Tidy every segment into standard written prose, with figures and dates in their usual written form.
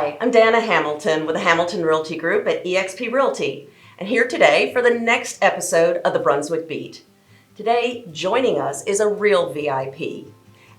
Hi, I'm Dana Hamilton with the Hamilton Realty Group at eXp Realty, and here today for the next episode of the Brunswick Beat. Today, joining us is a real VIP,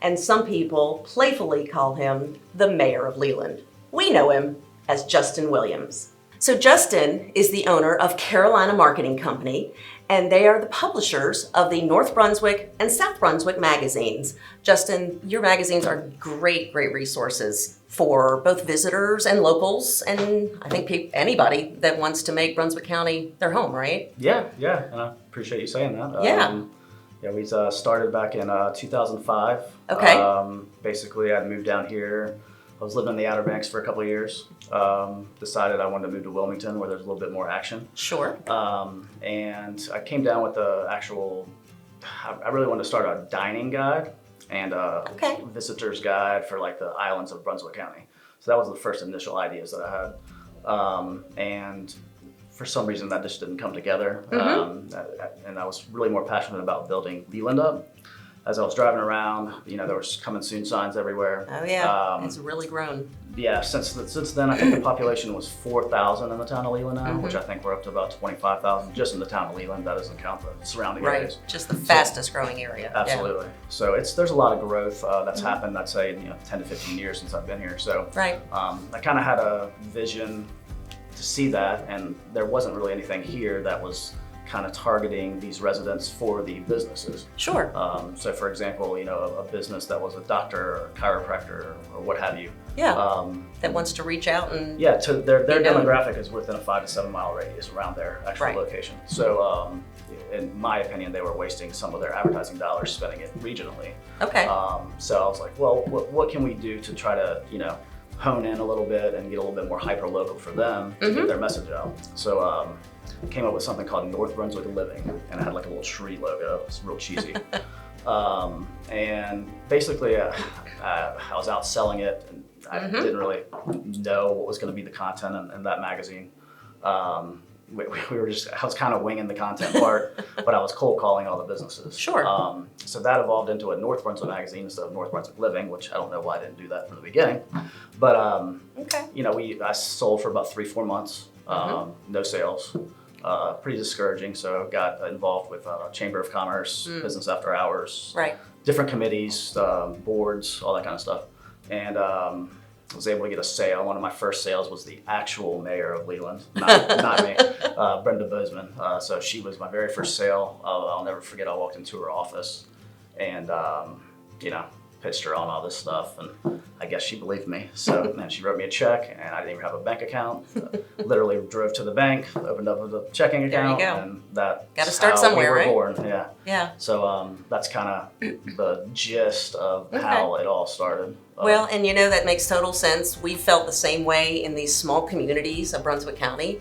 and some people playfully call him the Mayor of Leland. We know him as Justin Williams. So Justin is the owner of Carolina Marketing Company, and they are the publishers of the North Brunswick and South Brunswick magazines. Justin, your magazines are great resources for both visitors and locals, and I think anybody that wants to make Brunswick County their home, right? Yeah, and I appreciate you saying that. Yeah. We started back in 2005. Okay. Basically, I moved down here. I was living in the Outer Banks for a couple of years. Decided I wanted to move to Wilmington where there's a little bit more action. Sure. And I came down with I really wanted to start a dining guide and visitor's guide for like the islands of Brunswick County. So that was the first initial ideas that I had. And for some reason that just didn't come together. And I was really more passionate about building Leland up. As I was driving around, there was coming soon signs everywhere. Oh yeah, it's really grown. Yeah, since then I think the population was 4,000 in the town of Leland now, which I think we're up to about 25,000 just in the town of Leland. That doesn't count the surrounding areas. Right, just the fastest growing area. Absolutely. Yeah. So there's a lot of growth that's happened, I'd say, 10 to 15 years since I've been here. So right. I kind of had a vision to see that, and there wasn't really anything here that was kind of targeting these residents for the businesses. Sure. So for example, a business that was a doctor or a chiropractor or what have you. Yeah. That wants to reach out and to their demographic is within a 5 to 7 mile radius around their actual location. So in my opinion, they were wasting some of their advertising dollars spending it regionally. Okay. So I was like, well, what can we do to try to hone in a little bit and get a little bit more hyper local for them to get their message out. So came up with something called North Brunswick Living, and it had like a little tree logo. It's real cheesy. And basically I was out selling it, and I didn't really know what was going to be the content in that magazine. I was kind of winging the content part, but I was cold calling all the businesses. Sure. So that evolved into a North Brunswick magazine instead of North Brunswick Living, which I don't know why I didn't do that from the beginning. But I sold for about 3-4 months, no sales. Pretty discouraging. So got involved with Chamber of Commerce, Business After Hours, different committees, boards, all that kind of stuff. And was able to get a sale. One of my first sales was the actual mayor of Leland, not me, Brenda Bozeman. So she was my very first sale. I'll never forget, I walked into her office and, pitched her on all this stuff, and I guess she believed me. So then she wrote me a check, and I didn't even have a bank account. Literally drove to the bank, opened up a checking account, and that's got to start how somewhere, we were right? born. Yeah. So that's kind of the gist of how it all started. Well, and that makes total sense. We felt the same way in these small communities of Brunswick County,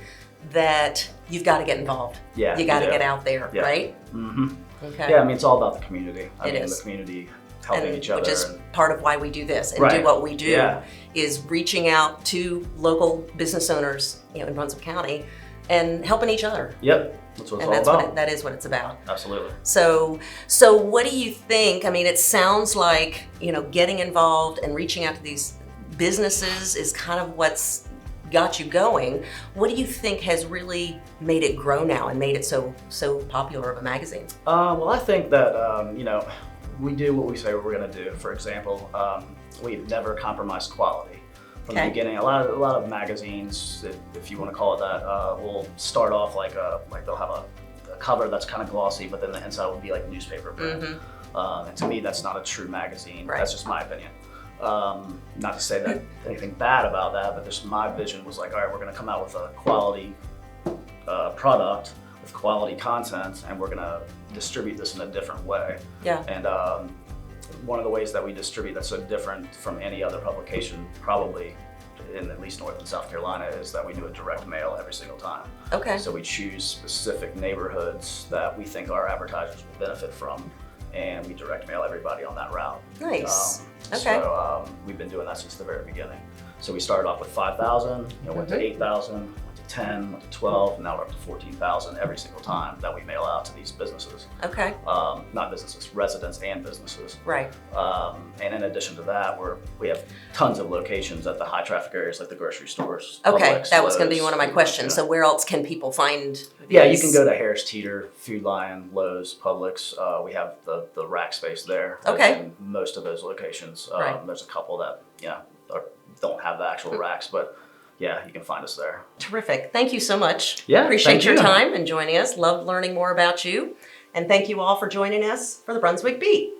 that you've got to get involved. Yeah, you got to get out there, right? Mm-hmm. Okay. Yeah, it's all about the community. It is. The community helping each other. Which is part of why we do this and do what we do, is reaching out to local business owners, in Brunswick County and helping each other. Yep, that's what it's all about. That is what it's about. Absolutely. So what do you think? It sounds like, getting involved and reaching out to these businesses is kind of what's got you going. What do you think has really made it grow now and made it so popular of a magazine? Well, I think that, we do what we say we're going to do. For example, we've never compromised quality from the beginning. A lot of magazines, if you want to call it that, will start off like they'll have a cover that's kind of glossy, but then the inside will be like newspaper print. And to me, that's not a true magazine. Right. That's just my opinion. Not to say that anything bad about that, but just my vision was like, all right, we're going to come out with a quality product with quality content, and we're going to distribute this in a different way. Yeah. And one of the ways that we distribute that's so different from any other publication, probably in at least North and South Carolina, is that we do a direct mail every single time. Okay. So we choose specific neighborhoods that we think our advertisers will benefit from, and we direct mail everybody on that route. Nice. Okay. So we've been doing that since the very beginning. So we started off with 5,000, went to 8,000, went to 10, 12, now we're up to 14,000 every single time that we mail out to these businesses. Okay. Not businesses, residents and businesses. Right. And in addition to that, we have tons of locations at the high traffic areas like the grocery stores. Okay, Publix, that was going to be Lowe's, one of my questions. yeah. So where else can people find these? Yeah, you can go to Harris Teeter, Food Lion, Lowe's, Publix. We have the rack space there. Okay. In most of those locations. Right. There's a couple that don't have the actual racks, but yeah, you can find us there. Terrific. Thank you so much. Yeah, Appreciate thank your you. time and joining us. Love learning more about you. And thank you all for joining us for the Brunswick Beat.